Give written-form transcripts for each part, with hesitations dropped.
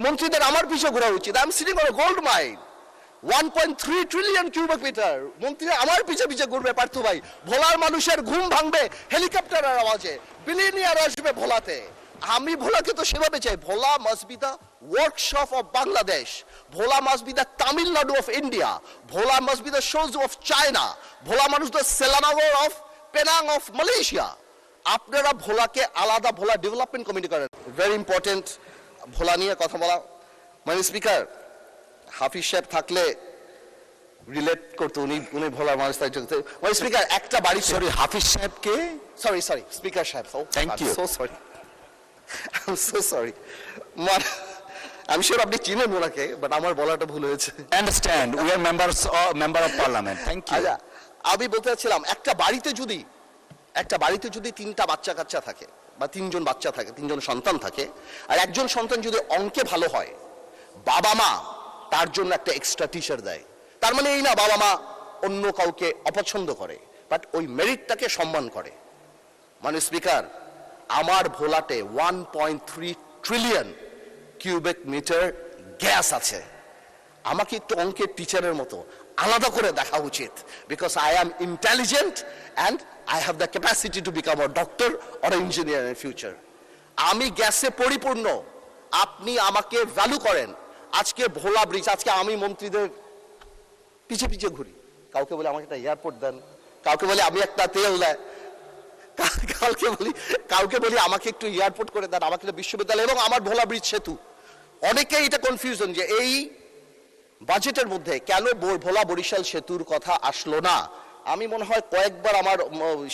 মন্ত্রীদের আমার পিছু ঘোরা উচিত। I am sitting on gold mine, 1.3 trillion cubic metre. মন্ত্রীরা আমার পিছে পিছে ঘুরবে পার্থ ভাই। ভোলার মানুষের ঘুম ভাঙবে হেলিকপ্টারের আওয়াজে, বিলিয়নিয়ার আসবে ভোলাতে। আমি ভোলাকে তো সেভাবে চাই, Bhola must be the workshop of Bangladesh, Bhola must be the Tamil Nadu of India, Bhola must be the Suzhou of China, Bhola মানুষ the Selangor of Penang of Malaysia. আপনারা ভোলাকে আলাদা ভোলা ডেভেলপমেন্ট কমিটি করেন। ভেরি ইম্পর্টেন্ট ভোলা নিয়ে কথা বলা। মানে স্পিকার হাফিজ সাহেব থাকলে রিলেট করতো, উনি ভোলার মানুষ। মানে স্পিকার একটা বাড়ি, সরি হাফিজ সাহেবকে, sorry speaker sahib, thank you, so sorry, so sorry. আমি শিওর আপনি চিনেন ওনাকে, বাট আমার বলাটা ভুল হয়েছে। Understand, we are member of parliament, thank you. আচ্ছা, আমি বলতে চাচ্ছিলাম একটা বাড়িতে যদি তিনটা বাচ্চা কাচ্চা থাকে বা তিনজন বাচ্চা থাকে, তিনজন সন্তান থাকে, আর একজন সন্তান যদি অঙ্কে ভালো হয়, বাবা মা তার জন্য একটা এক্সট্রা টিচার দেয়। তার মানে এই না বাবা মা অন্য কাউকে অপছন্দ করে, বাট ওই মেরিটটাকে সম্মান করে। মানে স্পিকার, আমার ভোলাতে 1.3 ট্রিলিয়ন কিউবিক মিটার গ্যাস আছে। আমাকে একটু অঙ্কের টিচারের মতো আলাদা করে দেখা উচিত, because I am intelligent and I have the capacity to become a doctor or engineer in future. আমি গ্যাসে পরিপূর্ণ, আপনি আমাকে ভ্যালু করেন। আজকে ভোলা ব্রিজ, আজকে আমি মন্ত্রীদের পিছে পিছে ঘুরি, কাউকে বলে আমাকে একটা এয়ারপোর্ট দেন, কাউকে বলে আমি একটা তেল দেয়, কাউকে বলি আমাকে একটু এয়ারপোর্ট করে দেন, আমাকে একটা বিশ্ববিদ্যালয় এবং আমার ভোলা ব্রিজ সেতু। অনেকেই এটা কনফিউশন যে এই বাজেটের মধ্যে কেন ভোলা বরিশাল সেতুর কথা আসলো না। আমি মনে হয় কয়েকবার আমার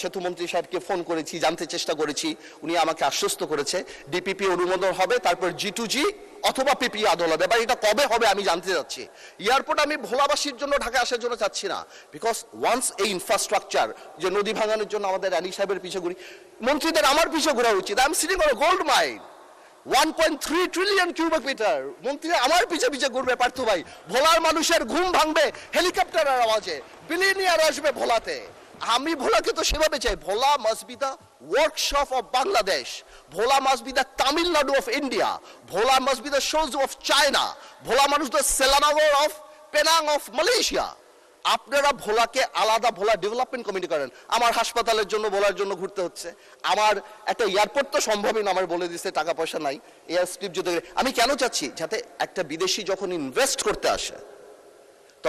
সেতু মন্ত্রী সাহেবকে ফোন করেছি, জানতে চেষ্টা করেছি, উনি আমাকে আশ্বস্ত করেছে ডিপিপি অনুমোদন হবে, তারপর G2G অথবা পিপি আদল হবে। এবার এটা কবে হবে আমি জানতে চাচ্ছি। এয়ারপোর্ট আমি ভোলাবাসীর জন্য ঢাকা আসার জন্য চাচ্ছি না, বিকজ ওয়ান্স এই ইনফ্রাস্ট্রাকচার, যে নদী ভাঙানোর জন্য আমাদের রানী সাহেবের পিছে ঘুরি, মন্ত্রীদের আমার পিছে ঘোরা উচিত। I am sitting on gold mine, 1.3 trillion cubic metre. মন্ত্রীরা আমার পিছে পিছে ঘুরবে পার্থ ভাই। ভোলার মানুষের ঘুম ভাঙবে হেলিকপ্টারের আওয়াজে, বিলিয়নিয়ার আসবে ভোলাতে। আমি ভোলাকে তো সেভাবে চাই, Bhola must be the workshop of Bangladesh, Bhola must be the Tamil Nadu of India, Bhola must be the Suzhou of China, Bhola মানুষ the Selangor of Penang of Malaysia. আপনারা ভোলাকে আলাদা ভোলা ডেভেলপমেন্ট কমিটি করেন। আমার হাসপাতালের জন্য ভোলার জন্য ঘুরতে হচ্ছে, আমার একটা এয়ারপোর্ট তো সম্ভবই না, আমার বলে দিচ্ছে টাকা পয়সা নাই, এয়ার স্ট্রিপ যদি। আমি কেন চাচ্ছি, যাতে একটা বিদেশি যখন ইনভেস্ট করতে আসে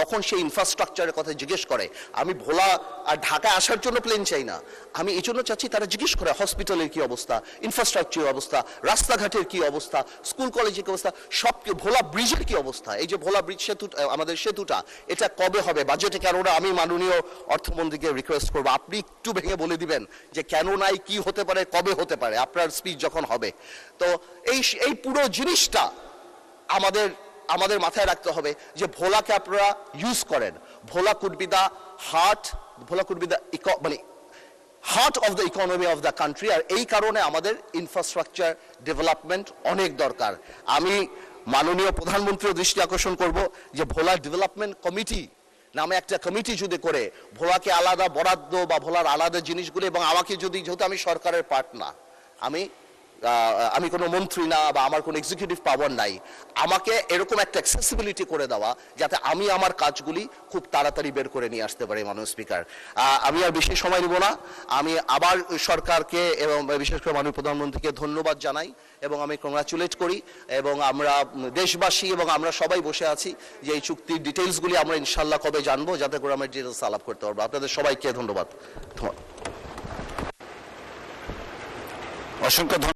তখন সেই ইনফ্রাস্ট্রাকচারের কথা জিজ্ঞেস করে। আমি ভোলা আর ঢাকায় আসার জন্য প্লেন চাই না, আমি এই জন্য চাচ্ছি তারা জিজ্ঞেস করে হসপিটালের কি অবস্থা, ইনফ্রাস্ট্রাকচারের অবস্থা, রাস্তাঘাটের কি অবস্থা, স্কুল কলেজের কি অবস্থা, সব ভোলা ব্রিজের কি অবস্থা। এই যে ভোলা ব্রিজ সেতু, আমাদের সেতুটা, এটা কবে হবে, বাজেটে কেন না। আমি মাননীয় অর্থমন্ত্রীকে রিকোয়েস্ট করবো, আপনি একটু ভেঙে বলে দিবেন যে কেন নাই, কি হতে পারে, কবে হতে পারে, আপনার স্পিচ যখন হবে। তো এই পুরো জিনিসটা আমাদের মাথায় রাখতে হবে যে ভোলাকে আপনারা ইউজ করেন। Bhola could be the heart, Bhola could be the মানে heart of the economy of the country. আর এই কারণে আমাদের ইনফ্রাস্ট্রাকচার ডেভেলপমেন্ট অনেক দরকার। আমি মাননীয় প্রধানমন্ত্রীর দৃষ্টি আকর্ষণ করব যে ভোলা ডেভেলপমেন্ট কমিটি নামে একটা কমিটি যদি করে, ভোলাকে আলাদা বরাদ্দ বা ভোলার আলাদা জিনিসগুলো, এবং আমাকে যদি, যেহেতু আমি সরকারের পার্ট না, আমি কোনো মন্ত্রী না বা আমার কোনো এক্সিকিউটিভ পাওয়ার নাই, আমাকে এরকম একটা অ্যাক্সেসিবিলিটি করে দেওয়া যাতে আমি আমার কাজগুলি খুব তাড়াতাড়ি বের করে নিয়ে আসতে পারি। মাননীয় স্পিকার, আমি আর বেশি সময় নেব না। আমি আবার সরকারকে এবং বিশেষ করে মাননীয় প্রধানমন্ত্রীকে ধন্যবাদ জানাই এবং আমি কংগ্রাচুলেট করি। এবং আমরা দেশবাসী এবং আমরা সবাই বসে আছি যে এই চুক্তির ডিটেলসগুলি আমরা ইনশাল্লাহ কবে জানবো, যাতে করে আমরা ডিটেলস আলাপ করতে পারবো। আপনাদের সবাইকে ধন্যবাদ। অসংখ্য